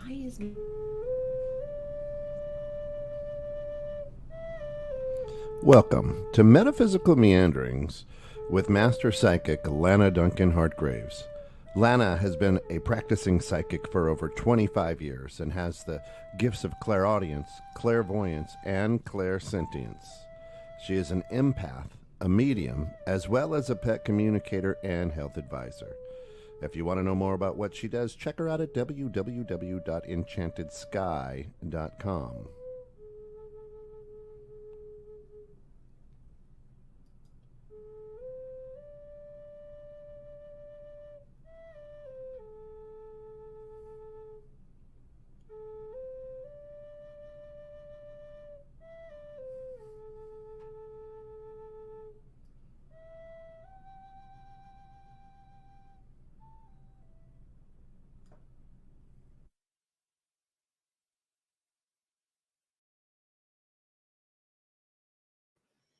Why is Welcome to Metaphysical Meanderings with Master Psychic Lana Duncan Hartgraves. Lana has been a practicing psychic for over 25 years and has the gifts of clairaudience, clairvoyance, and clairsentience. She is an empath, a medium, as well as a pet communicator and health advisor. If you want to know more about what she does, check her out at www.enchantedsky.com.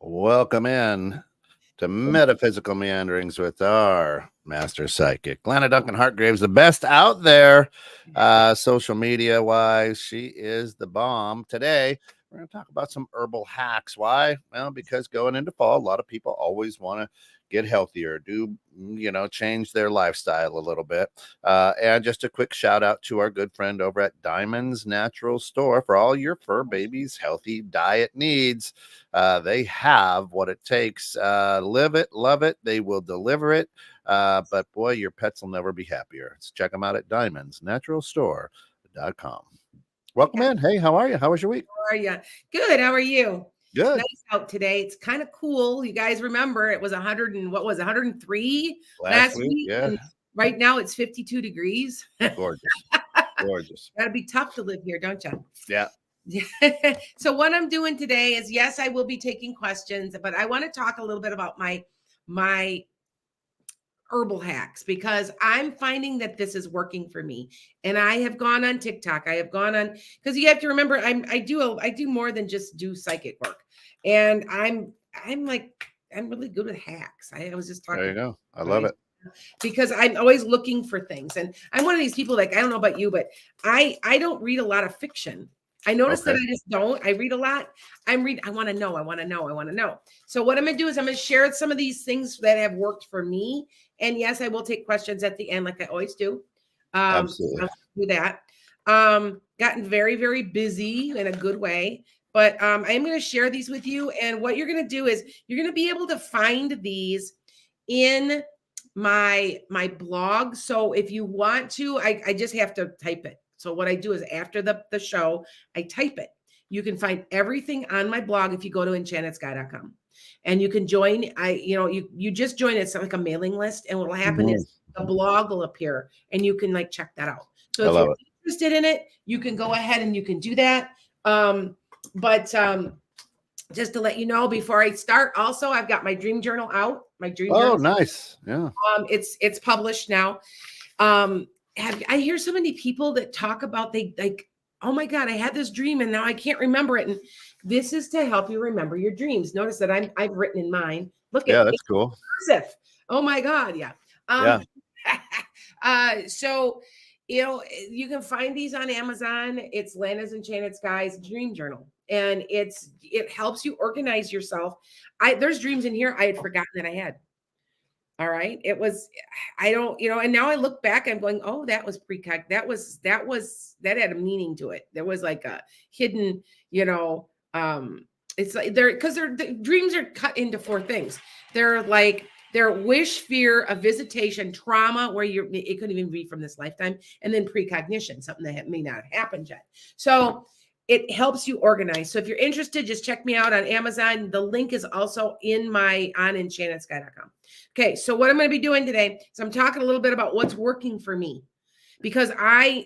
Welcome in to Metaphysical Meanderings with our Master Psychic, Lana Duncan Hartgraves, the best out there, social media wise. She is the bomb. Today, we're going to talk about some herbal hacks. Why? Well, because going into fall, a lot of people always want to get healthier, change their lifestyle a little bit. And just a quick shout out to our good friend over at Diamond's Natural Store for all your fur babies' healthy diet needs. They have what it takes. Live it, love it. They will deliver it. But boy, your pets will never be happier. So check them out at diamondsnaturalstore.com. Welcome in. Hey, how are you? How was your week? How are you? Good. How are you? Good. Nice out today. It's kind of cool. You guys remember it was 100 and what was it, 103 last week? Yeah. And right now it's 52 degrees. Gorgeous. Gorgeous. Gotta be tough to live here, don't you? Yeah. So what I'm doing today is, yes, I will be taking questions, but I want to talk a little bit about my herbal hacks, because I'm finding that this is working for me. And I have gone on TikTok. I have gone on, because you have to remember, I do more than just do psychic work. And I'm really good with hacks. I was just talking. There you go. I love it. Because I'm always looking for things. And I'm one of these people, like, I don't know about you, but I don't read a lot of fiction. I notice that I just don't. I read a lot. I want to know. I want to know. I want to know. So what I'm going to do is I'm going to share some of these things that have worked for me. And yes, I will take questions at the end, like I always do. Absolutely. I'll do that. Gotten very, very busy in a good way. But I'm going to share these with you. And what you're going to do is you're going to be able to find these in my blog. So if you want to, I just have to type it. So what I do is after the show, I type it. You can find everything on my blog if you go to enchantedsky.com. And you can join. You just join. It's like a mailing list. And what will happen is the blog will appear and you can check that out. So if you're interested in it, you can go ahead and you can do that. But just to let you know before I start, also, I've got my dream journal out. My dream journal. Oh, nice. Yeah. It's published now. I hear so many people that talk about oh my God, I had this dream and now I can't remember it. And this is to help you remember your dreams. Notice that I've written in mine. Look at that's cool. Oh my God. Yeah. So, you can find these on Amazon. It's Lana's Enchanted Skies Dream Journal. And it helps you organize yourself. There's dreams in here I had forgotten that I had. All right. It was, I don't, and now I look back, I'm going, oh, that was that had a meaning to it. There was like a hidden, it's like the dreams are cut into 4 things. They're wish, fear, a visitation, trauma, where it couldn't even be from this lifetime, and then precognition, something that may not have happened yet. So it helps you organize. So if you're interested, just check me out on Amazon. The link is also on enchantedsky.com. Okay, so what I'm going to be doing today is I'm talking a little bit about what's working for me, because I'm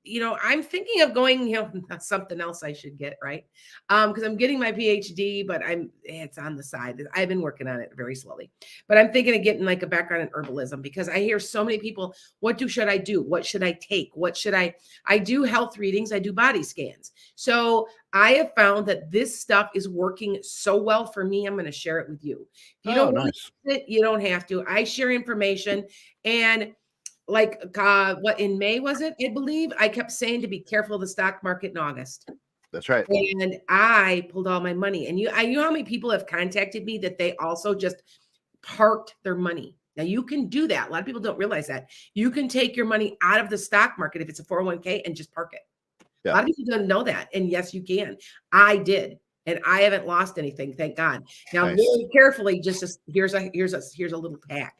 thinking of going, something else I should get, right? Because I'm getting my PhD, but it's on the side. I've been working on it very slowly, but I'm thinking of getting a background in herbalism, because I hear so many people, should I do? What should I take? What should I do health readings. I do body scans. So I have found that this stuff is working so well for me. I'm going to share it with you. If you don't want it, you don't have to. I share information, and what in May was it? I believe I kept saying to be careful of the stock market in August. That's right. And I pulled all my money. And you know how many people have contacted me that they also just parked their money. Now you can do that. A lot of people don't realize that. You can take your money out of the stock market if it's a 401k and just park it. Yeah. A lot of people don't know that. And yes, you can. I did. And I haven't lost anything, thank God. Now, Nice. very carefully, here's a little hack.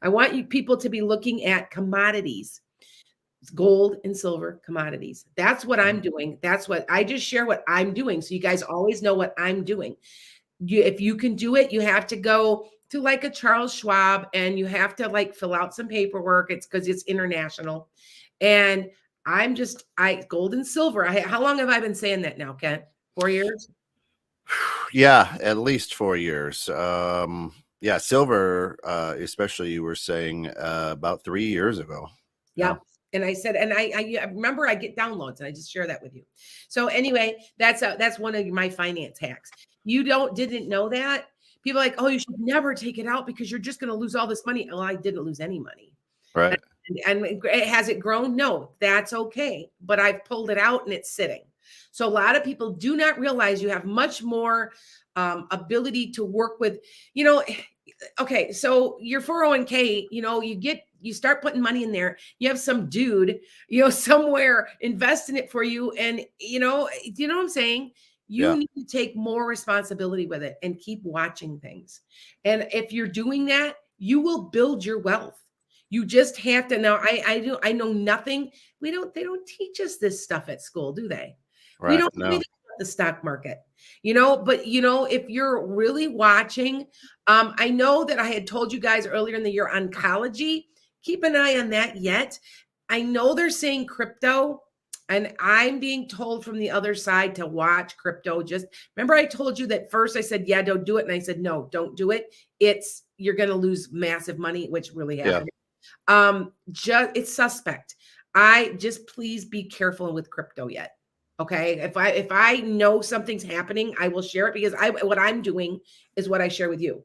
I want you people to be looking at commodities, gold and silver commodities. That's what I'm doing. That's what I just share what I'm doing. So you guys always know what I'm doing. If you can do it, you have to go to like a Charles Schwab and you have to like fill out some paperwork. It's because it's international. And gold and silver. How long have I been saying that now, Kent? 4 years? Yeah, at least 4 years. Yeah, silver, especially you were saying about 3 years ago. Yeah. And I said, and I remember I get downloads and I just share that with you. So anyway, that's one of my finance hacks. You didn't know that? People are like, oh, you should never take it out because you're just going to lose all this money. Well, I didn't lose any money. Right. And has it grown? No, that's okay. But I've pulled it out and it's sitting. So a lot of people do not realize you have much more ability to work with, okay, so your 401k, you start putting money in there, you have some dude, somewhere invest in it for you. And, do you know what I'm saying? You need to take more responsibility with it and keep watching things. And if you're doing that, you will build your wealth. You just have to know. I know nothing. They don't teach us this stuff at school, do they? Right. We don't know anything about the stock market, but if you're really watching, I know that I had told you guys earlier in the year, oncology, keep an eye on that yet. I know they're saying crypto, and I'm being told from the other side to watch crypto. Just remember, I told you that first I said, yeah, don't do it. And I said, no, don't do it. You're going to lose massive money, which really happened. It's suspect. Please be careful with crypto yet. Okay. If I know something's happening, I will share it because what I'm doing is what I share with you.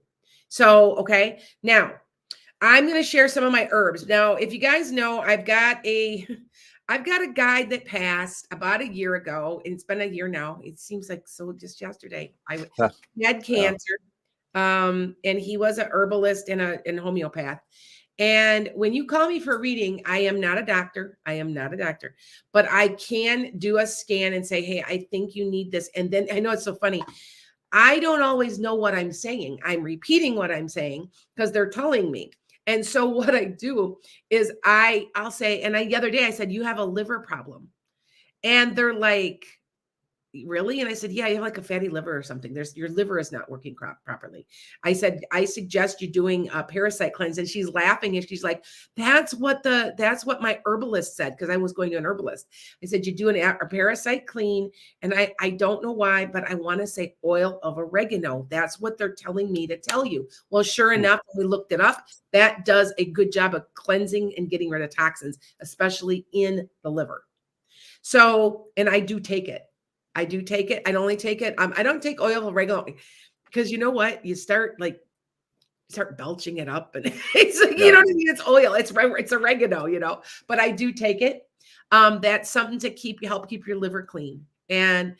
So, okay. Now I'm going to share some of my herbs. Now, if you guys know, I've got a guide that passed about a year ago, and it's been a year now. It seems like just yesterday. He had cancer. And he was a herbalist and a homeopath. And when you call me for a reading, I am not a doctor. But I can do a scan and say, hey, I think you need this. And then I know it's so funny. I don't always know what I'm saying. I'm repeating what I'm saying because they're telling me. And so what I do is I'll say, and the other day I said, you have a liver problem. And they're like, really? And I said, yeah, you have like a fatty liver or something. Your liver is not working properly. I said, I suggest you doing a parasite cleanse. And she's laughing and she's like, that's what my herbalist said. Cause I was going to an herbalist. I said, you do a parasite clean. And I don't know why, but I want to say oil of oregano. That's what they're telling me to tell you. Well, sure enough, when we looked it up, that does a good job of cleansing and getting rid of toxins, especially in the liver. So, and I do take it. I only take it. I don't take oil of oregano because you know what? You start belching it up and it's like, you know what I mean? It's oil. It's oregano, but I do take it. That's something to help keep your liver clean. And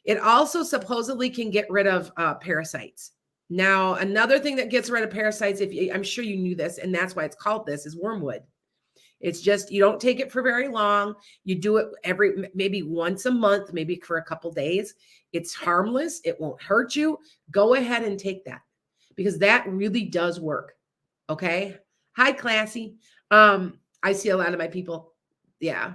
it also supposedly can get rid of parasites. Now, another thing that gets rid of parasites, I'm sure you knew this, and that's why it's called this, is wormwood. It's just, you don't take it for very long. You do it maybe once a month, maybe for a couple days. It's harmless. It won't hurt you. Go ahead and take that because that really does work. Okay. Hi, Classy. I see a lot of my people. Yeah.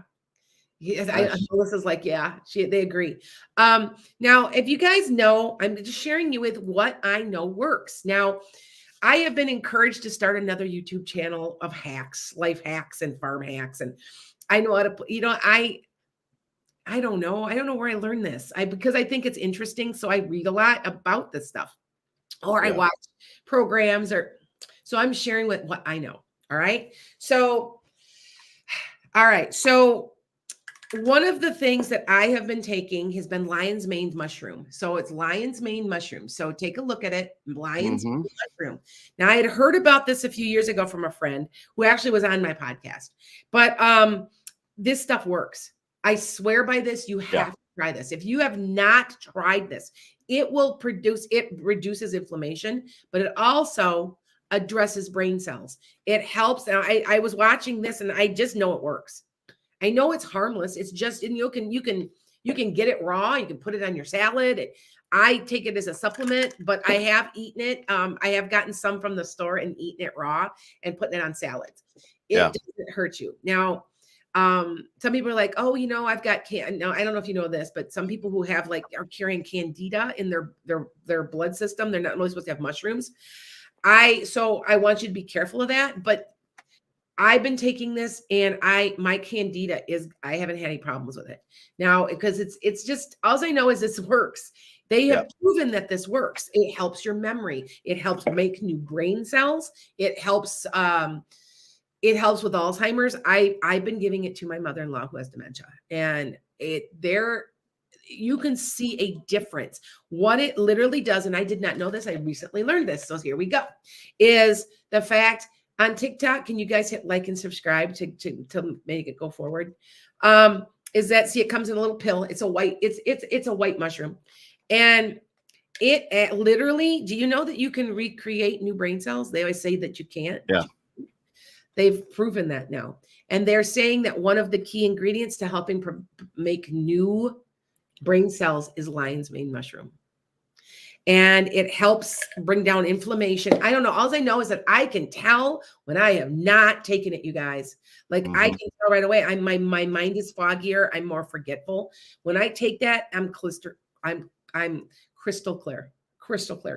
Melissa's like, yeah, they agree. Now, if you guys know, I'm just sharing you with what I know works. Now, I have been encouraged to start another YouTube channel of hacks, life hacks and farm hacks. And I know how to, I don't know. I don't know where I learned this. Because I think it's interesting. So I read a lot about this stuff or I watch programs so I'm sharing with what I know. All right. So one of the things that I have been taking has been lion's mane mushroom. So it's lion's mane mushroom. So take a look at it. Lion's mane mushroom. Now I had heard about this a few years ago from a friend who actually was on my podcast. But this stuff works. I swear by this. You have to try this. If you have not tried this, it reduces inflammation, but it also addresses brain cells. It helps. Now I was watching this and I just know it works. I know it's harmless. It's just, and you can get it raw. You can put it on your salad. I take it as a supplement, but I have eaten it. I have gotten some from the store and eaten it raw and putting it on salads. It doesn't hurt you. Now, some people are like, oh, I've got no, I don't know if you know this, but some people who have are carrying candida in their blood system, they're not really supposed to have mushrooms. So I want you to be careful of that, but I've been taking this and my candida I haven't had any problems with it now because it's just, all I know is this works. They have proven that this works. It helps your memory. It helps make new brain cells. It helps with Alzheimer's. I've been giving it to my mother-in-law who has dementia, and you can see a difference. What it literally does, and I did not know this, I recently learned this, so here we go, is the fact on TikTok, can you guys hit like and subscribe to make it go forward? Is that, see, it comes in a little pill. It's a white, it's a white mushroom. And it literally, do you know that you can recreate new brain cells? They always say that you can't. Yeah. They've proven that now. And they're saying that one of the key ingredients to helping make new brain cells is lion's mane mushroom. And it helps bring down inflammation. I don't know. All I know is that I can tell when I have not taken it, you guys. I can tell right away. My mind is foggier. I'm more forgetful. When I take that, I'm crystal clear,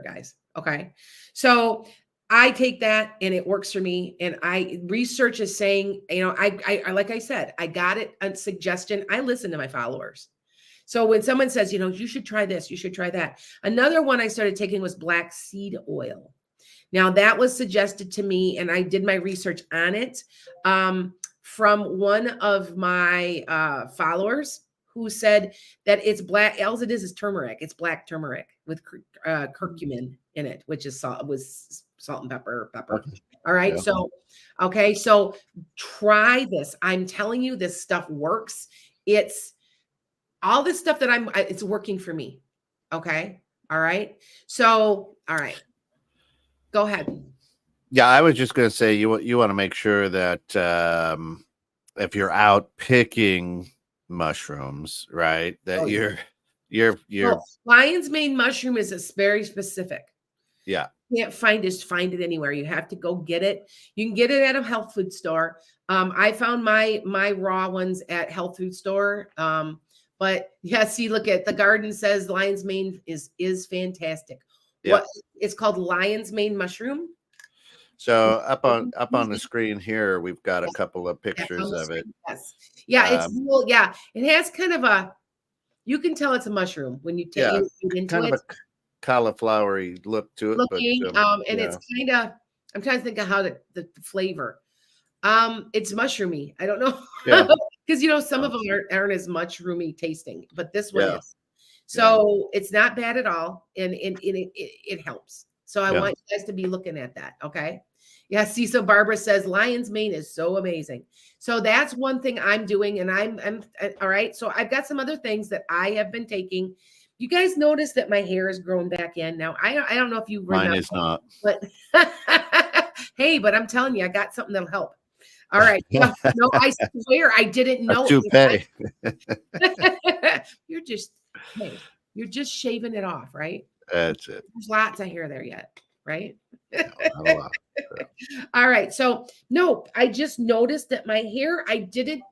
guys. Okay. So I take that and it works for me. And research is saying, I like I said, I got it a suggestion. I listen to my followers. So when someone says, you should try this, you should try that. Another one I started taking was black seed oil. Now that was suggested to me and I did my research on it from one of my followers who said that it's black. All it is turmeric. It's black turmeric with curcumin in it, which is salt and pepper. All right. Yeah. So try this. I'm telling you, this stuff works. It's all this stuff that it's working for me. Okay. All right. So, all right. Go ahead. Yeah. I was just going to say, you want to make sure that if you're out picking mushrooms, right, that you're lion's mane mushroom is very specific. Yeah. You can't find it anywhere. You have to go get it. You can get it at a health food store. I found my raw ones at health food store. But yeah, see, look at the garden says lion's mane is fantastic. Yeah. It's called lion's mane mushroom. So up on the screen here, we've got a couple of pictures of it. Yes. Yeah, it's cool. Yeah. It has kind of you can tell it's a mushroom when you take it into kind of a cauliflowery look to it. And it's kind of, I'm trying to think of how the flavor. It's mushroomy. I don't know. Yeah. Because some of them aren't as mushroomy tasting, but this one is. So it's not bad at all, and it helps. So I want you guys to be looking at that. Okay. Yeah. See, so Barbara says lion's mane is so amazing. So that's one thing I'm doing, and I'm all right. So I've got some other things that I have been taking. You guys notice that my hair is growing back in now. I don't know if you remember. Mine is not. But hey, but I'm telling you, I got something that'll help. All right. No, I swear I didn't know. Toupee. You're just shaving it off, right? That's it. There's lots of hair there yet, right? No, not a lot. All right. So no, I just noticed that my hair, I didn't.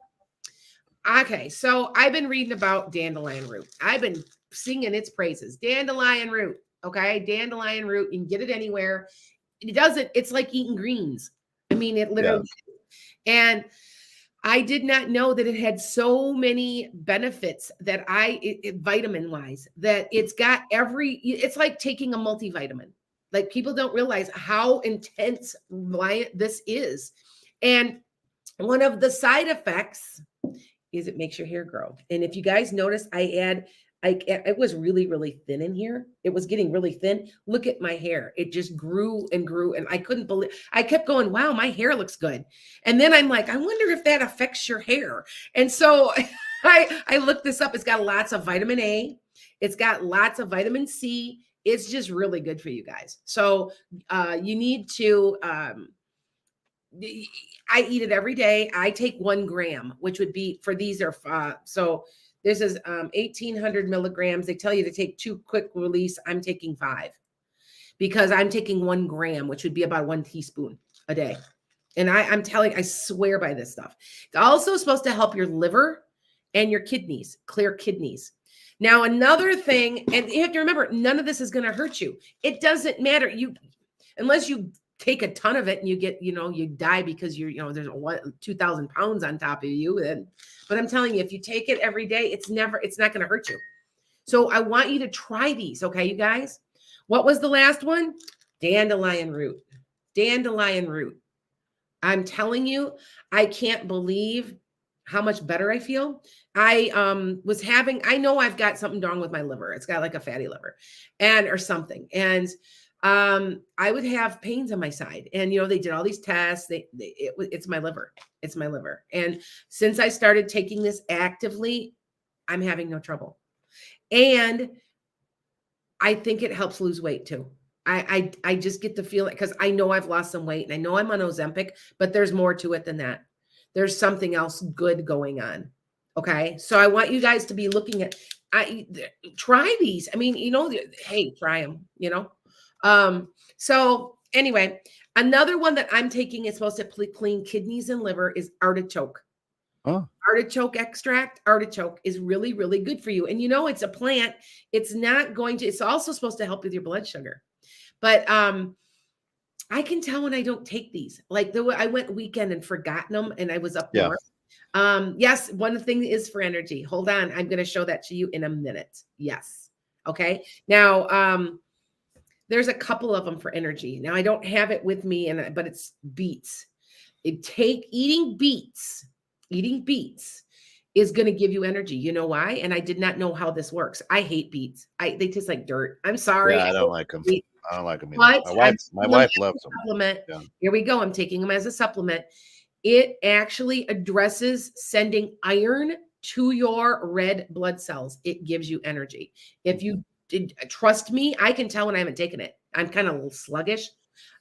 Okay. So I've been reading about dandelion root. I've been singing its praises. Dandelion root. Okay. Dandelion root. You can get it anywhere. It's like eating greens. I mean, it literally. Yeah. And I did not know that it had so many benefits that vitamin wise, that it's got it's like taking a multivitamin. Like people don't realize how intense this is. And one of the side effects is it makes your hair grow. And if you guys notice, it was really, really thin in here. It was getting really thin. Look at my hair. It just grew and grew. And I couldn't believe, I kept going, wow, my hair looks good. And then I'm like, I wonder if that affects your hair. And so I looked this up. It's got lots of vitamin A. It's got lots of vitamin C. It's just really good for you guys. So you need to, I eat it every day. I take 1 gram, which would be for these are, so this is 1,800 milligrams. They tell you to take 2 quick release. I'm taking 5 because I'm taking 1 gram, which would be about 1 teaspoon a day. And I swear by this stuff. It's also supposed to help your liver and your kidneys, clear kidneys. Now, another thing, and you have to remember, none of this is going to hurt you. It doesn't matter. Unless you take a ton of it and you get, you die because there's 2,000 pounds on top of you. But I'm telling you, if you take it every day, it's not going to hurt you. So I want you to try these. Okay, you guys, what was the last one? Dandelion root. Dandelion root. I'm telling you, I can't believe how much better I feel. I know I've got something wrong with my liver. It's got like a fatty liver or something. And I would have pains on my side, and they did all these tests. It's my liver. It's my liver. And since I started taking this actively, I'm having no trouble. And I think it helps lose weight too. I just get the feeling, because I know I've lost some weight and I know I'm on Ozempic, but there's more to it than that. There's something else good going on. Okay. So I want you guys to be looking at, try these. I mean, hey, try them, so anyway, another one that I'm taking is supposed to clean kidneys and liver is artichoke. Oh. Artichoke extract. Artichoke is really, really good for you. And it's a plant. It's also supposed to help with your blood sugar. But I can tell when I don't take these. Like I went weekend and forgotten them, and I was up north. Yes, one thing is for energy. Hold on. I'm going to show that to you in a minute. Yes. Okay. Now, there's a couple of them for energy. Now, I don't have it with me, but it's beets. Eating beets is going to give you energy. You know why? And I did not know how this works. I hate beets. They taste like dirt. I'm sorry. Yeah, I don't like them. I don't like them either. My wife loves them. Supplement. Yeah. Here we go. I'm taking them as a supplement. It actually addresses sending iron to your red blood cells. It gives you energy. If you trust me, I can tell when I haven't taken it. I'm kind of a little sluggish.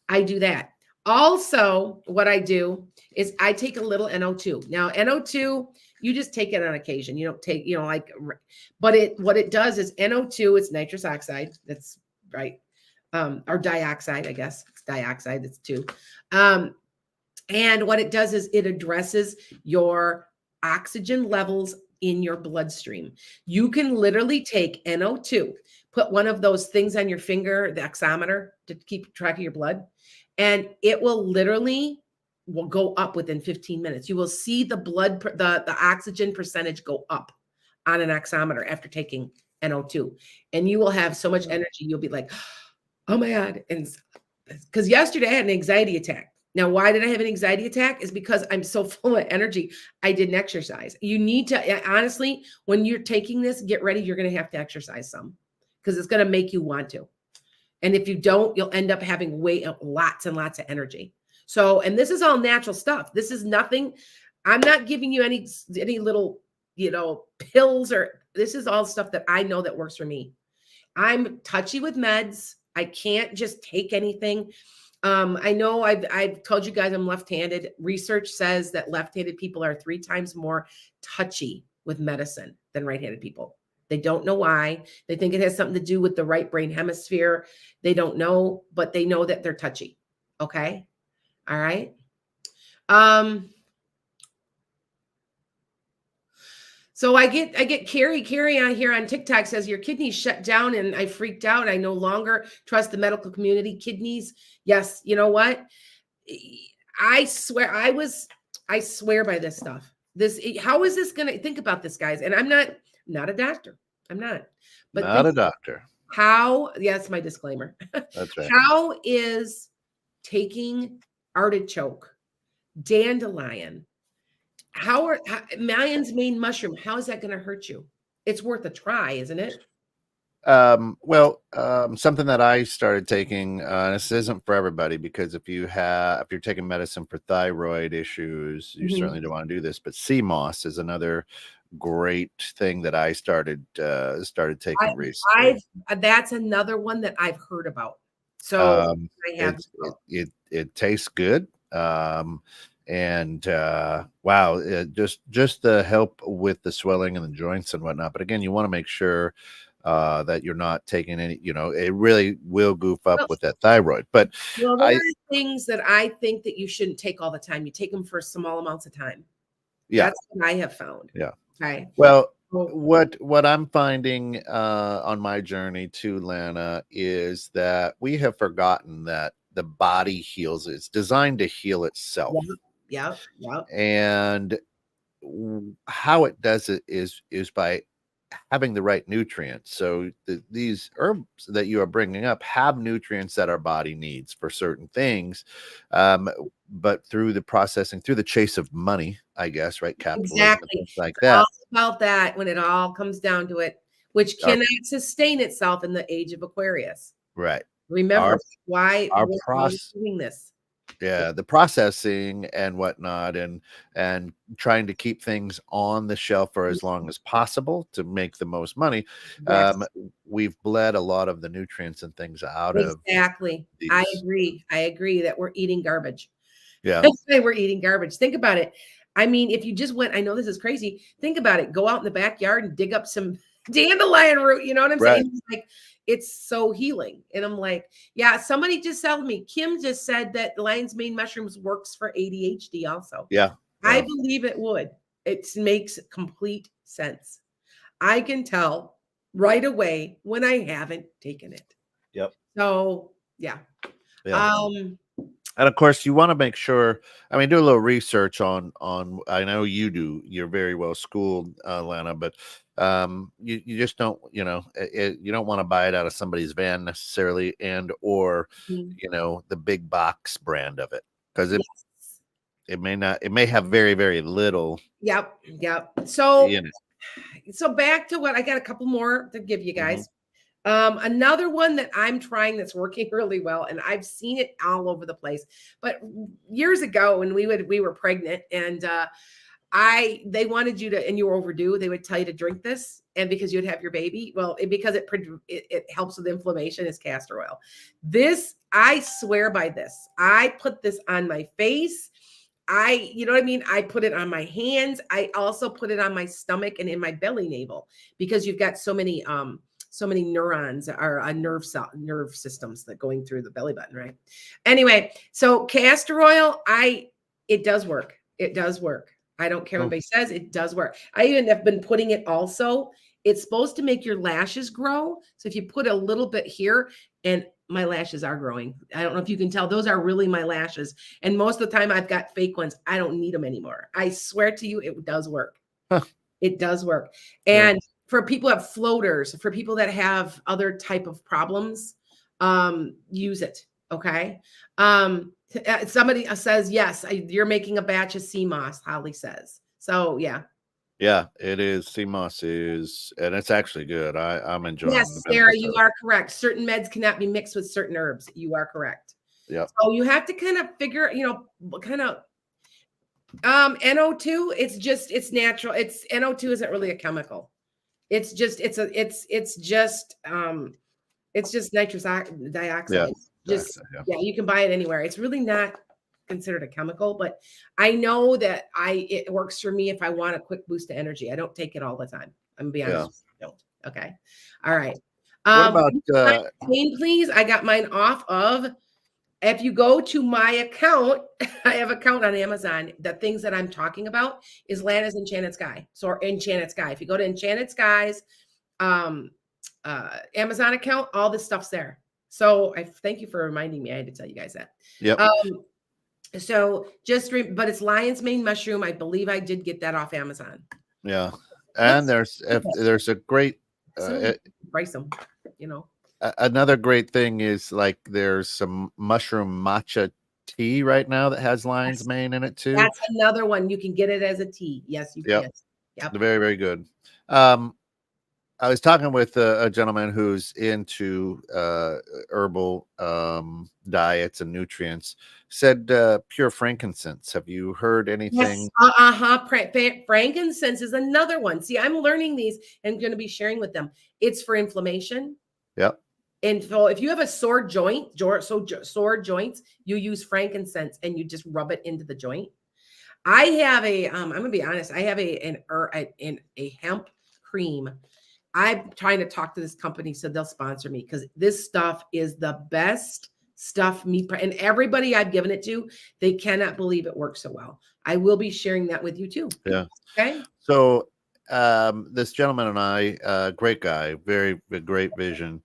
I do that. Also, what I do is I take a little NO2. Now, NO2, you just take it on occasion. You don't take, but what it does is NO2, it's nitrous oxide. That's right. Or dioxide, I guess. It's dioxide. It's 2. And what it does is it addresses your oxygen levels in your bloodstream. You can literally take NO2, put one of those things on your finger, the oximeter, to keep track of your blood, and it will go up within 15 minutes. You will see the oxygen percentage go up on an oximeter after taking NO2, and you will have so much energy. You'll be like, oh my God. And because yesterday I had an anxiety attack. Now, why did I have an anxiety attack? Is because I'm so full of energy. I didn't exercise. You need to, honestly, when you're taking this, get ready. You're going to have to exercise some, because it's going to make you want to. And if you don't, you'll end up having lots and lots of energy. So, and this is all natural stuff. This is nothing. I'm not giving you any little, pills, or this is all stuff that I know that works for me. I'm touchy with meds. I can't just take anything. I know I've told you guys I'm left-handed. Research says that left-handed people are 3 times more touchy with medicine than right-handed people. They don't know why. They think it has something to do with the right brain hemisphere. They don't know, but they know that they're touchy. Okay. All right. So I get Carrie on here on TikTok says your kidneys shut down and I freaked out. I no longer trust the medical community. Kidneys. Yes. You know what? I swear I swear by this stuff. How is this going to think about this, guys? And I'm not a doctor. I'm not. But not a doctor. How? Yes, my disclaimer. That's right. How is taking artichoke, dandelion, lion's mane mushroom? How is that going to hurt you? It's worth a try, isn't it? Something that I started taking, this isn't for everybody, because if you're taking medicine for thyroid issues, you Mhm. certainly don't want to do this, but CMOS is another great thing that I started taking recently. That's another one that I've heard about. So Um, I have as well. it tastes good. And wow, just the help with the swelling and the joints and whatnot. But again, you want to make sure that you're not taking any, it really will goof up Well, with that thyroid. But there I, are things that I think that you shouldn't take all the time. You take them for small amounts of time. yeah, That's what I have found. yeah. Okay. Well, So what I'm finding on my journey to Lana is that we have forgotten that the body heals. It's designed to heal itself, yeah, yeah. and how it does it is by having the right nutrients. So these herbs that you are bringing up have nutrients that our body needs for certain things, but through the processing, through the chase of money, I guess, right? Capitalism and Exactly. things like It's all that. about that when it all comes down to it, which Our cannot sustain itself in the age of Aquarius. right. Remember Our why our we're process. doing this. Yeah, the processing and whatnot, and trying to keep things on the shelf for as long as possible to make the most money. Yes. We've bled a lot of the nutrients and things out of Exactly. I these. agree. I agree that we're eating garbage. Yeah, I say we're eating garbage. Think about it. I mean, if you just went, I know this is crazy. Think about it. Go out in the backyard and dig up some dandelion root. You know what I'm right. saying? Like, it's so healing. And I'm like, yeah, somebody just told me, Kim just said that lion's mane mushrooms works for ADHD also. Yeah, I yeah, believe it would. It makes complete sense. I can tell right away when I haven't taken it. yep, So yeah. yeah. Um, And of course, you want to make sure. I mean, do a little research on. I know you do. You're very well schooled, Lana, but you just don't. You don't want to buy it out of somebody's van necessarily, and or mm, the big box brand of it, because it yes. it may not. It may have very very little Yep. Yep. So in it. back to what I got a couple more to give you Mhm. guys. Another one that I'm trying that's working really well, and I've seen it all over the place. But years ago, when we were pregnant, and they wanted you to, and you were overdue, they would tell you to drink this, and because you'd have your baby, well, because it helps with inflammation, is castor oil. This, I swear by this. I put this on my face. You know what I mean? I put it on my hands. I also put it on my stomach and in my belly navel, because you've got so many neurons or nerve systems that going through the belly button, right? Anyway, so castor oil, it does work. It does work. I don't care what Oh, anybody says, it does work. I even have been putting it also. It's supposed to make your lashes grow. So if you put a little bit here, and my lashes are growing. I don't know if you can tell, those are really my lashes. And most of the time I've got fake ones. I don't need them anymore. I swear to you, it does work. huh, It does work. yeah, And for people who have floaters, for people that have other type of problems, use it. Okay. Somebody says, yes, you're making a batch of CMOS, Holly says. So yeah. yeah. It is. CMOS is, and it's actually good. I'm enjoying the Yes, Sarah, benefits you of it. are correct. Certain meds cannot be mixed with certain herbs. You are correct. Yep. So you have to kind of figure, what kind of NO2, it's natural. NO2 isn't really a chemical. It's just nitrous Yeah. dioxide. Just, Exactly. Yeah. yeah, you can buy it anywhere. It's really not considered a chemical, but I know that it works for me if I want a quick boost of energy. I don't take it all the time. I'm gonna be Yeah. honest. I don't. Okay. All right. What about Name, please. I got mine off of. If you go to my account, I have an account on Amazon. The things that I'm talking about is Lana's Enchanted Sky. So Enchanted Sky. If you go to Enchanted Skies, um, Amazon account, all this stuff's there. So I thank you for reminding me. I had to tell you guys that. Yep. So but it's lion's mane mushroom. I believe I did get that off Amazon. Yeah. Let's And there's a great somebody price them, you know. another great thing is, like, there's some mushroom matcha tea right now that has lion's mane in it too. That's another one. You can get it as a tea. Yes, you Yep. can. Yep. Very, very good. I was talking with a gentleman who's into herbal diets and nutrients. Said pure frankincense. Have you heard anything? Yes. Frankincense is another one. See, I'm learning these and going to be sharing with them. It's for inflammation. Yep. And so if you have a sore joint, sore joints, you use frankincense and you just rub it into the joint. I have I'm going to be honest. I have a hemp cream. I'm trying to talk to this company so they'll sponsor me because this stuff is the best stuff. And everybody I've given it to, they cannot believe it works so well. I will be sharing that with you too. Yeah. Okay. So this gentleman and I, great guy, very great vision.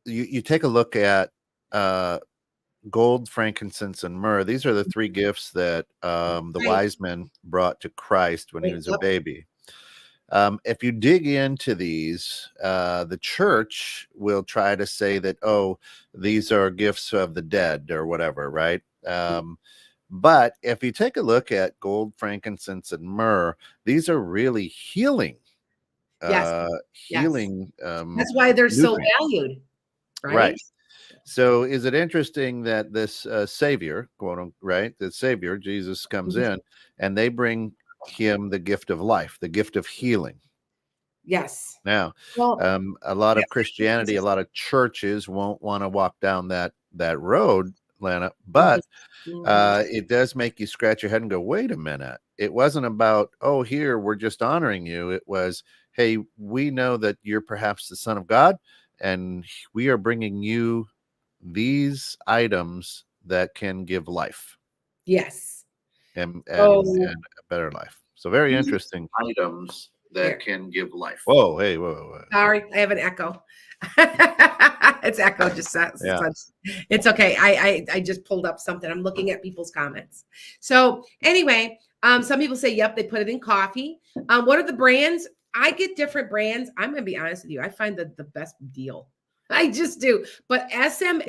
You take a look at gold, frankincense, and myrrh. These are the three gifts that the wise men brought to Christ when he was a baby. If you dig into these, the church will try to say that, oh, these are gifts of the dead or whatever, right? But if you take a look at gold, frankincense, and myrrh, these are really healing. Healing. That's why they're so valued, right? So is it interesting that this Savior, quote, right? The Savior, Jesus, comes in and they bring him the gift of life, the gift of healing. Yes. Now, a lot of Christianity, a lot of churches won't want to walk down that road, Lana, but it does make you scratch your head and go, wait a minute. It wasn't about, oh, here, we're just honoring you. It was, hey, we know that you're perhaps the Son of God, and we are bringing you these items that can give life. Yes. And a better life. So very interesting items that can give life. Whoa, hey, whoa. Sorry, I have an echo. It's echo just says. Yeah. It's okay. I just pulled up something. I'm looking at people's comments. So anyway, some people say, yep, they put it in coffee. What are the brands? I get different brands. I'm going to be honest with you. I find the best deal. I just do. But SMS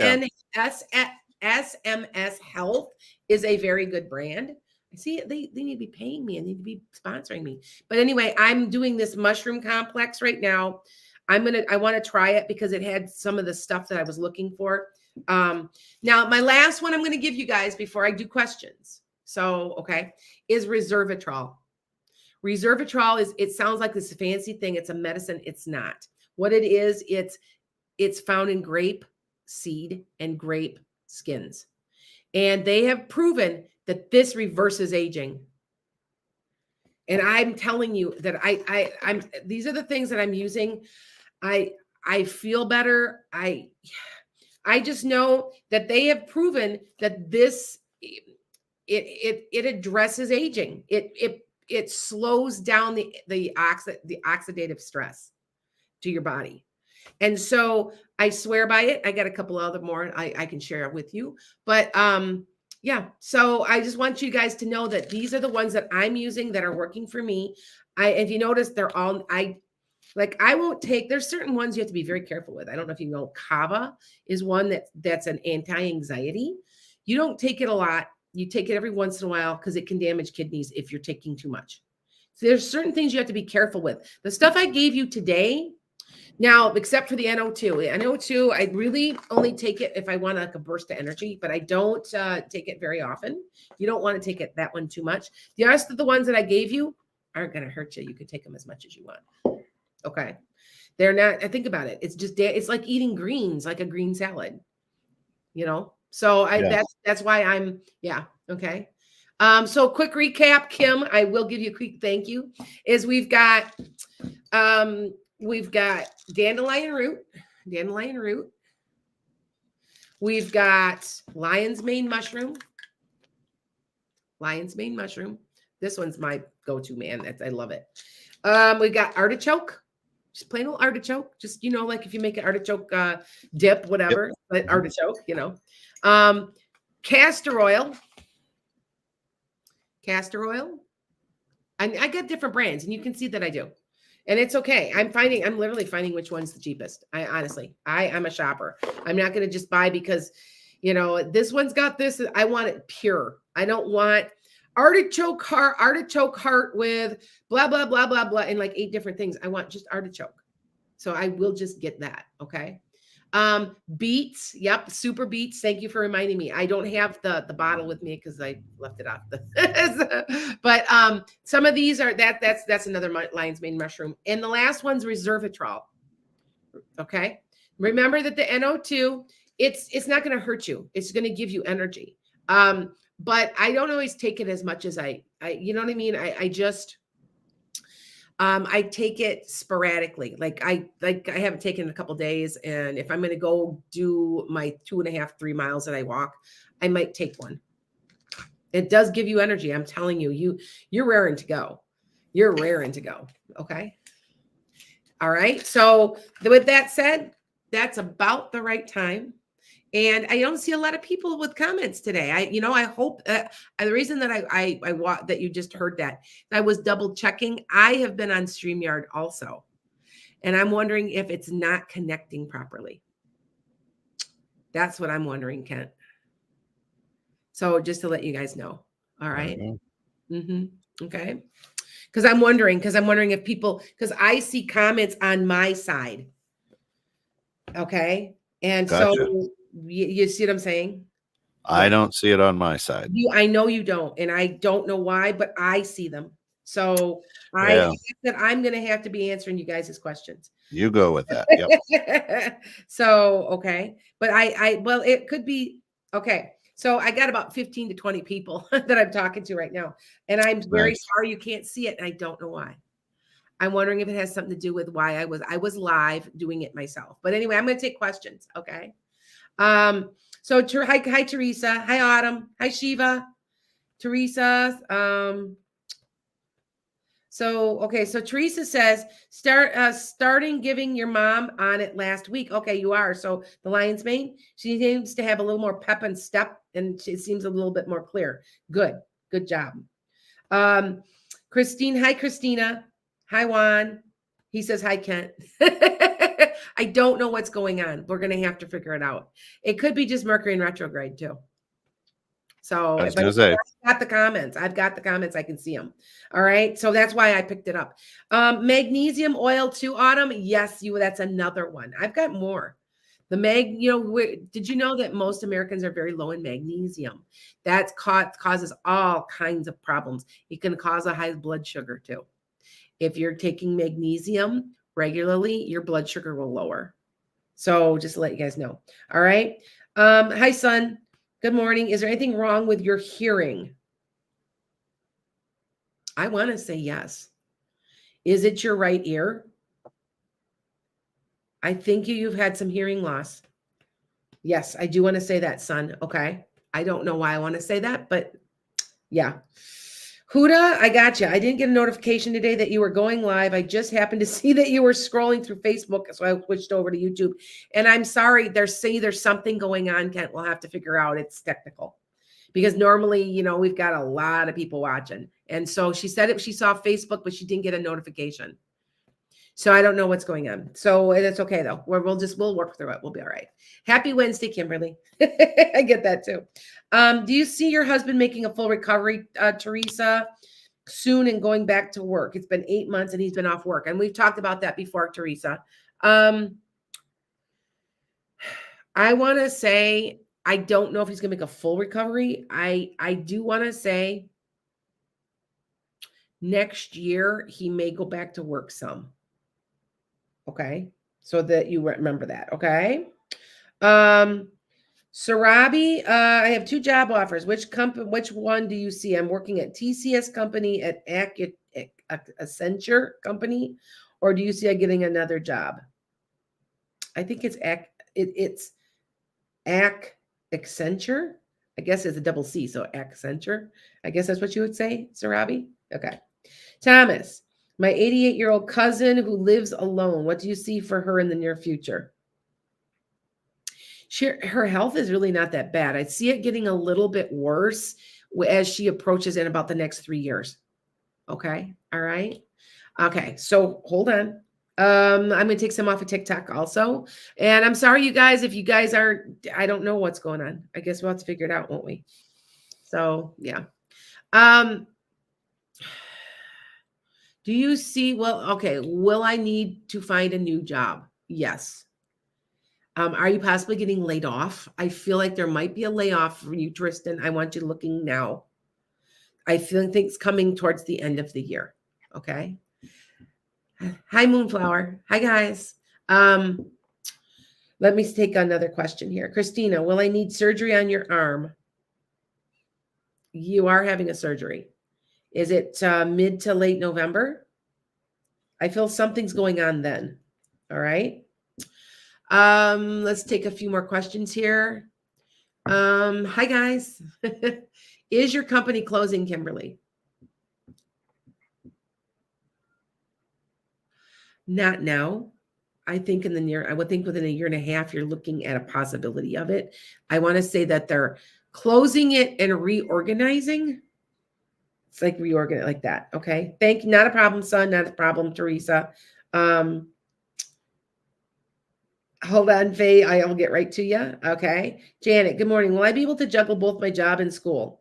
Health is a very good brand. I see they need to be paying me and need to be sponsoring me. But anyway, I'm doing this mushroom complex right now. I want to try it because it had some of the stuff that I was looking for. Now, my last one I'm going to give you guys before I do questions. So, okay, is resveratrol. Resveratrol it sounds like this fancy thing. It's a medicine. It's not. What it is, it's found in grape seed and grape skins. And they have proven that this reverses aging. And I'm telling you that I'm these are the things that I'm using. I feel better. I just know that they have proven that this it addresses aging. It slows down the oxidative stress to your body. And so I swear by it. I got a couple other more I can share with you. But yeah, so I just want you guys to know that these are the ones that I'm using that are working for me. If you notice, they're all I won't take. There's certain ones you have to be very careful with. I don't know if you know, kava is one that's an anti-anxiety. You don't take it a lot. You take it every once in a while because it can damage kidneys if you're taking too much. So there's certain things you have to be careful with. The stuff I gave you today. Now, except for the NO2. NO2, I really only take it if I want like a burst of energy, but I don't take it very often. You don't want to take it that one too much. The rest of the ones that I gave you aren't going to hurt you. You could take them as much as you want. Okay. They're not, I think about it. It's just, it's like eating greens, like a green salad, So that's why I'm, yeah. Okay. So quick recap, Kim, I will give you a quick thank you, is we've got dandelion root. We've got lion's mane mushroom. This one's my go-to, man. I love it. We got artichoke, just plain old artichoke. Just, like if you make an artichoke dip, whatever, but artichoke, castor oil. I got different brands, and you can see that I do. And it's okay. I'm literally finding which one's the cheapest. I'm a shopper. I'm not going to just buy because, this one's got this. I want it pure. I don't want artichoke heart with blah, blah, blah, blah, blah, and like 8 different things. I want just artichoke. So I will just get that. Okay. Beets. Yep. Super beets. Thank you for reminding me. I don't have the bottle with me because I left it off but some of these are that's another lion's mane mushroom. And the last one's resveratrol. Okay. Remember that the NO2, it's not going to hurt you. It's going to give you energy. But I don't always take it as much as I you know what I mean? I just I take it sporadically. Like I haven't taken it in a couple of days. And if I'm going to go do my 2.5, 3 miles that I walk, I might take one. It does give you energy. I'm telling you, you're raring to go. You're raring to go. Okay. All right. So with that said, that's about the right time. And I don't see a lot of people with comments today. I hope the reason that I that you just heard that I was double checking. I have been on StreamYard also, and I'm wondering if it's not connecting properly. That's what I'm wondering, Kent. So just to let you guys know. All right. Okay. Because I'm wondering if people, because I see comments on my side. Okay. And gotcha. So you see what I'm saying? I don't see it on my side. I know you don't, and I don't know why, but I see them. So I think that I'm going to have to be answering you guys' questions. You go with that. Yep. So, okay. But well, it could be, okay. So I got about 15 to 20 people that I'm talking to right now, and I'm very sorry you can't see it, and I don't know why. I'm wondering if it has something to do with why I was live doing it myself. But anyway, I'm going to take questions. Okay. So hi Teresa. Hi Autumn. Hi Shiva. Teresa. So Teresa says starting giving your mom on it last week. Okay, you are. So the lion's mane, she seems to have a little more pep and step, and it seems a little bit more clear. Good job. Christine. Hi Christina. Hi Juan. He says hi Kent. I don't know what's going on. We're going to have to figure it out. It could be just Mercury in retrograde too. So I've got the comments. I can see them. All right. So that's why I picked it up. Magnesium oil too, Autumn. Yes, that's another one. I've got more. The did you know that most Americans are very low in magnesium? That causes all kinds of problems. It can cause a high blood sugar too. If you're taking magnesium regularly, your blood sugar will lower. So just to let you guys know. All right. Hi, son. Good morning. Is there anything wrong with your hearing? I want to say yes. Is it your right ear? I think you've had some hearing loss. Yes, I do want to say that, son. Okay. I don't know why I want to say that, but yeah. Huda, I got you. I didn't get a notification today that you were going live. I just happened to see that you were scrolling through Facebook, so I switched over to YouTube. And I'm sorry, there's something going on, Kent. We'll have to figure out. It's technical. Because normally, we've got a lot of people watching. And so she said she saw Facebook, but she didn't get a notification. So I don't know what's going on. So it's okay though. We'll work through it. We'll be all right. Happy Wednesday, Kimberly. I get that too. Do you see your husband making a full recovery, Teresa, soon and going back to work? It's been 8 months and he's been off work. And we've talked about that before, Teresa. I want to say, I don't know if he's going to make a full recovery. I do want to say next year, he may go back to work some. Okay. So that you remember that. Okay. Sarabi, I have 2 job offers. Which one do you see? I'm working at TCS company, at Accenture company, or do you see I'm getting another job? I think it's Accenture. I guess it's a double C, so Accenture. I guess that's what you would say, Sarabi. Okay. Thomas, my 88-year-old cousin who lives alone. What do you see for her in the near future? Her health is really not that bad. I see it getting a little bit worse as she approaches in about the next 3 years. Okay. All right. Okay, so hold on. I'm gonna take some off of TikTok also. And I'm sorry, you guys, if you guys are, I don't know what's going on. I guess we'll have to figure it out, won't we? So yeah. Um, do you see, well, okay, will I need to find a new job? Yes. Are you possibly getting laid off? I feel like there might be a layoff for you, Tristan. I want you looking now. I think it's coming towards the end of the year. Okay. Hi, Moonflower. Hi, guys. Um, Let me take another question here. Christina, will I need surgery on your arm? You are having a surgery. Is it mid to late November? I feel something's going on then. All right. Let's take a few more questions here. Hi, guys. Is your company closing, Kimberly? Not now. I think I would think within a year and a half, you're looking at a possibility of it. I want to say that they're closing it and reorganizing. It's like reorganize like that. Okay. Thank you. Not a problem, son. Not a problem, Teresa. Hold on, Faye. I'll get right to you. Okay. Janet, good morning. Will I be able to juggle both my job and school?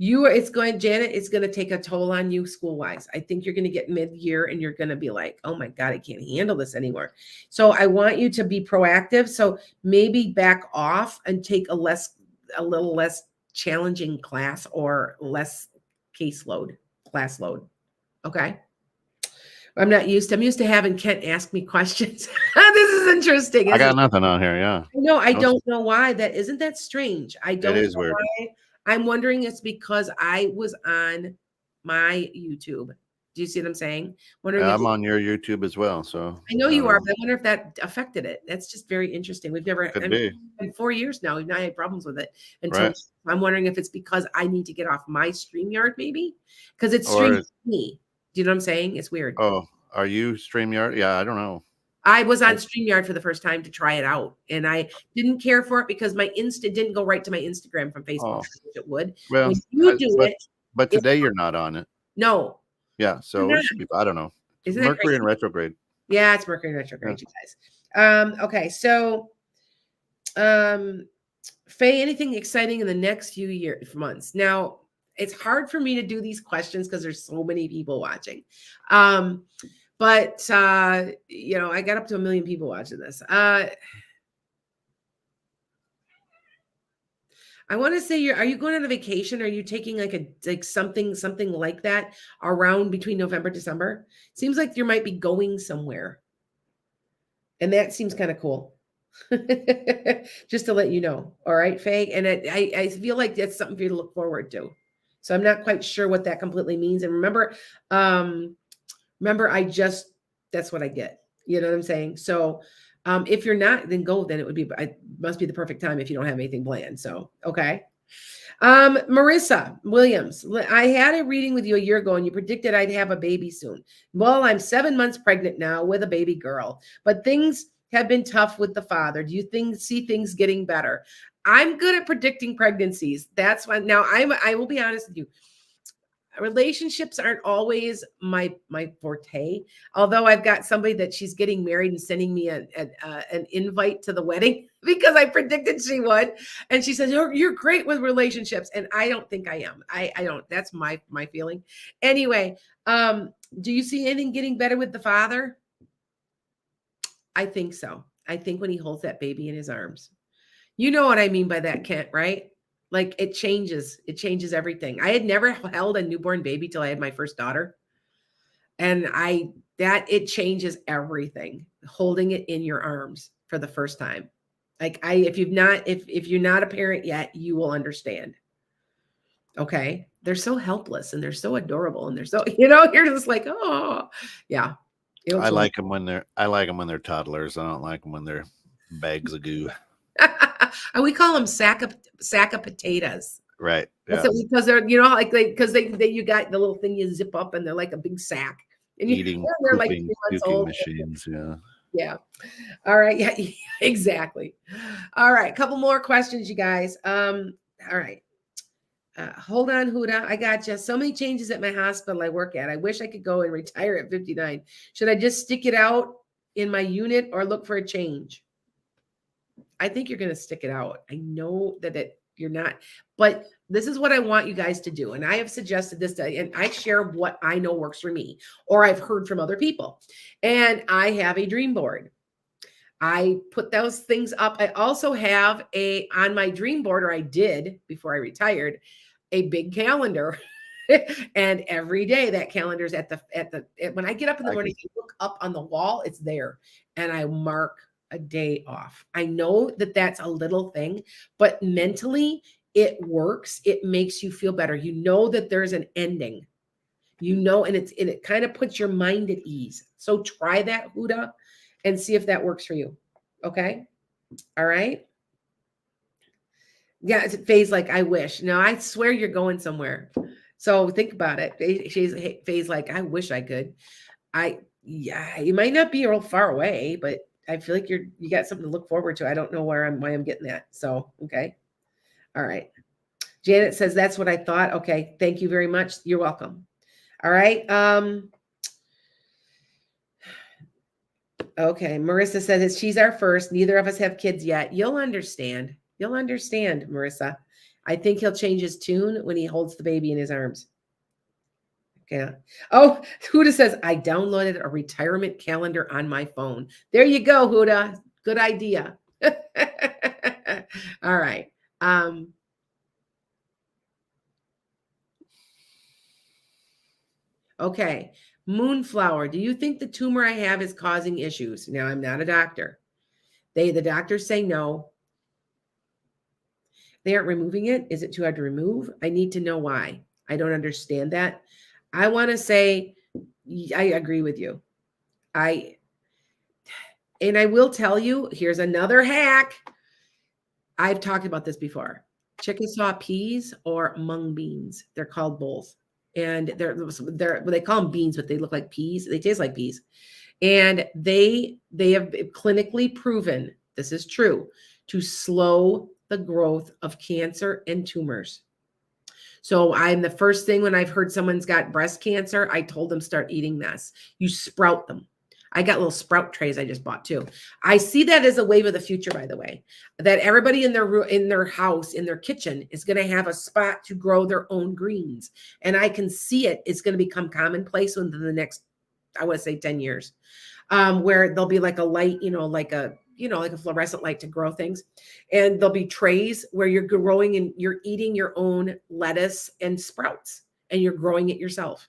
Janet, it's going to take a toll on you school wise. I think you're going to get mid-year and you're going to be like, oh my God, I can't handle this anymore. So I want you to be proactive. So maybe back off and take a little less challenging class or less class load. Okay. I'm used to having Kent ask me questions. This is interesting. I got nothing on here. Yeah. No, I don't know why. Isn't that strange? I don't It is know weird. why. I'm wondering it's because I was on my YouTube. Do you see what I'm saying? Wondering if I'm on your YouTube as well. So I know you are, but I wonder if that affected it. That's just very interesting. We've never could be. in 4 years now, we've not had problems with it until Right. I'm wondering if it's because I need to get off my StreamYard, maybe because it streams me. Do you know what I'm saying? It's weird. Oh, are you StreamYard? Yeah, I don't know. I was on StreamYard for the first time to try it out, and I didn't care for it because my didn't go right to my Instagram from Facebook, which it would. Well, when you do it, but today you're not on it. No. Yeah, so it should be. I don't know. It's Mercury in retrograde. Yeah, it's Mercury in retrograde, you guys. Okay, so, Faye, anything exciting in the next few months? Now, it's hard for me to do these questions because there's so many people watching. But I got up to 1 million people watching this. I want to say, are you going on a vacation? Are you taking something like that around between November, December? Seems like you might be going somewhere. And that seems kind of cool. Just to let you know. All right, Faye. And I feel like that's something for you to look forward to. So I'm not quite sure what that completely means. And remember, that's what I get. You know what I'm saying? So if you're not, then go. Then it must be the perfect time if you don't have anything planned. So, okay. Marissa Williams, I had a reading with you a year ago and you predicted I'd have a baby soon. Well, I'm 7 months pregnant now with a baby girl, but things have been tough with the father. Do you see things getting better? I'm good at predicting pregnancies. That's why now I will be honest with you. Relationships aren't always my forte, although I've got somebody that she's getting married and sending me an invite to the wedding because I predicted she would, and she says you're great with relationships, and I don't think I am. I don't. That's my feeling. Anyway, do you see anything getting better with the father? I think so. I think when he holds that baby in his arms, you know what I mean by that, Kent, right? Like it changes everything. I had never held a newborn baby till I had my first daughter. And it changes everything, holding it in your arms for the first time. Like if you're not a parent yet, you will understand. Okay. They're so helpless and they're so adorable and they're so, you're just like, oh yeah. I like them when they're toddlers. I don't like them when they're bags of goo. And we call them sack of potatoes. Right. Yeah. Because they're, because you got the little thing you zip up and they're like a big sack. And they're like 3 months old. Machines. Yeah. Yeah. All right. Yeah, exactly. All right. A couple more questions, you guys. All right. Hold on, Huda. I got you. So many changes at my hospital I work at. I wish I could go and retire at 59. Should I just stick it out in my unit or look for a change? I think you're going to stick it out. I know that you're not, but this is what I want you guys to do. And I have suggested this and I share what I know works for me, or I've heard from other people. And I have a dream board. I put those things up. I also have on my dream board, or I did before I retired, a big calendar. And every day that calendar's when I get up in the morning, I look up on the wall, it's there. And I mark a day off. I know that that's a little thing, but mentally it works. It makes you feel better. You know that there's an ending, and it kind of puts your mind at ease. So try that, Huda, and see if that works for you. Okay. All right. Yeah. Faye's like, I wish. No, I swear you're going somewhere. So think about it. She's Faye's like, I wish I could. Yeah, you might not be real far away, but I feel like you got something to look forward to. I don't know why I'm getting that. So, okay. All right. Janet says, that's what I thought. Okay. Thank you very much. You're welcome. All right. Okay. Marissa says she's our first. Neither of us have kids yet. You'll understand. You'll understand, Marissa. I think he'll change his tune when he holds the baby in his arms. Okay. Oh, Huda says, I downloaded a retirement calendar on my phone. There you go, Huda. Good idea. All right. Okay. Moonflower. Do you think the tumor I have is causing issues? Now, I'm not a doctor. The doctors say no. They aren't removing it. Is it too hard to remove? I need to know why. I don't understand that. I want to say, I agree with you. And I will tell you, here's another hack. I've talked about this before. Chickasaw peas or mung beans. They're called both. And they call them beans, but they look like peas. They taste like peas. And they have clinically proven, this is true, to slow the growth of cancer and tumors. So I'm the first thing when I've heard someone's got breast cancer, I told them start eating this. You sprout them. I got little sprout trays I just bought too. I see that as a wave of the future, by the way, that everybody in their house, in their kitchen is going to have a spot to grow their own greens. And I can see it. It's going to become commonplace within the next, I would say 10 years, where there'll be like a light, like a fluorescent light to grow things. And there'll be trays where you're growing and you're eating your own lettuce and sprouts and you're growing it yourself.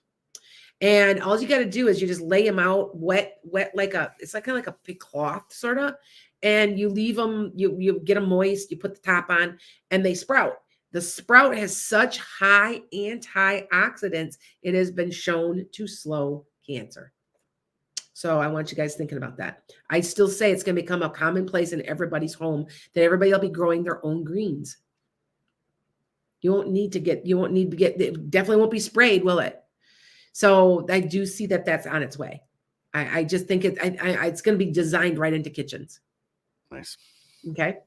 And all you got to do is you just lay them out wet, it's like kind of like a big cloth sort of, and you leave them, you get them moist, you put the top on and they sprout. The sprout has such high antioxidants. It has been shown to slow cancer. So I want you guys thinking about that. I still say it's going to become a commonplace in everybody's home that everybody will be growing their own greens. You won't need to get, it definitely won't be sprayed, will it? So I do see that that's on its way. I just think it's going to be designed right into kitchens. Nice. Okay.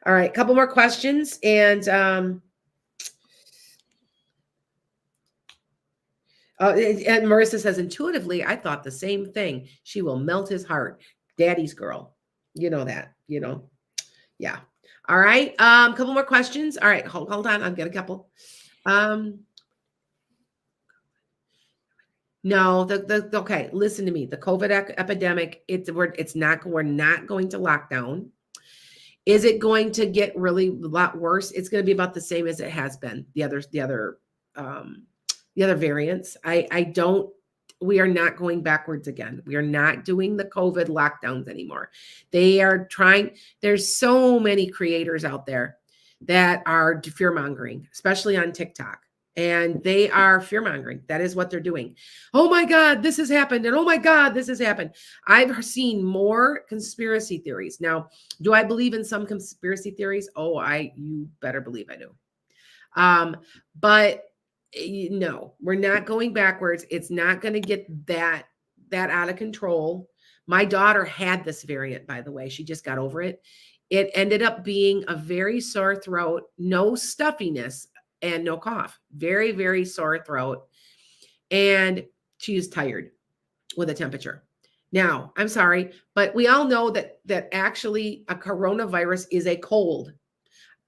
All right. Couple more questions. And Marissa says, intuitively, I thought the same thing. She will melt his heart. Daddy's girl. You know that, Yeah. All right. Couple more questions. All right. Hold on. I'll get a couple. No, okay, listen to me. The COVID epidemic, we're not going to lock down. Is it going to get really a lot worse? It's going to be about the same as it has been. The other variants. We are not going backwards again. We are not doing the COVID lockdowns anymore. They are trying. There's so many creators out there that are fear mongering, especially on TikTok. And they are fear-mongering. That is what they're doing. Oh my God, this has happened. And oh my God, this has happened. I've seen more conspiracy theories. Now, do I believe in some conspiracy theories? Oh, you better believe I do. But no, we're not going backwards. It's not going to get that out of control. My daughter had this variant, by the way. She just got over it. It ended up being a very sore throat, no stuffiness, and no cough. Very, very sore throat. And she is tired with a temperature. Now, I'm sorry, but we all know that actually a coronavirus is a cold.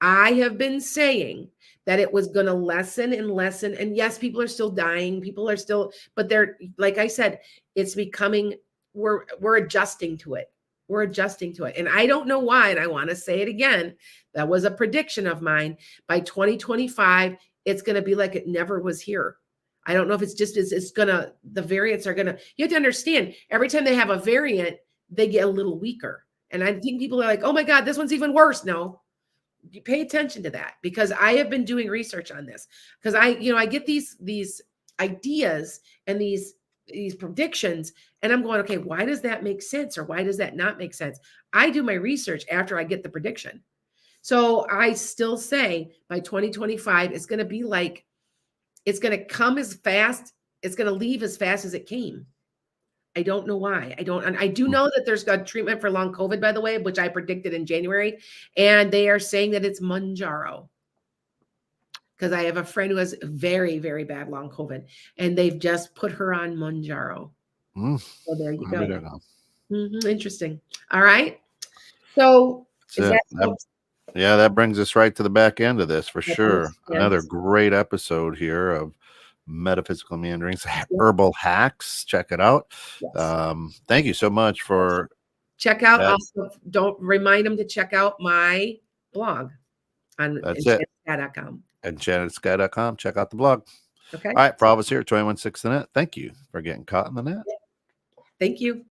I have been saying that it was going to lessen and lessen. And yes, people are still dying. People are still, but they're, like I said, it's becoming, we're adjusting to it. We're adjusting to it. And I don't know why. And I want to say it again. That was a prediction of mine. By 2025, it's going to be like it never was here. I don't know if it's just, it's going to, the variants are going to, you have to understand, every time they have a variant, they get a little weaker. And I think people are like, oh my God, this one's even worse. No, you pay attention to that, because I have been doing research on this, because I get these ideas and these predictions, and I'm going, okay, why does that make sense? Or why does that not make sense? I do my research after I get the prediction. So I still say by 2025, it's going to be like, it's going to come as fast. It's going to leave as fast as it came. I don't know why. I do know that there's a treatment for long COVID, by the way, which I predicted in January. And they are saying that it's Mounjaro. Because I have a friend who has very, very bad long COVID, and they've just put her on Mounjaro. So there you go. Interesting. All right. So that brings us right to the back end of this for sure. Another great episode here of Metaphysical Meanderings, Herbal Hacks. Check it out. Yes. Thank you so much for check out. Also, don't remind them to check out my blog on enchantedSky.com. EnchantedSky.com. Check out the blog. Okay. All right. For all of us here at 216 The Net, thank you for getting caught in the net. Thank you.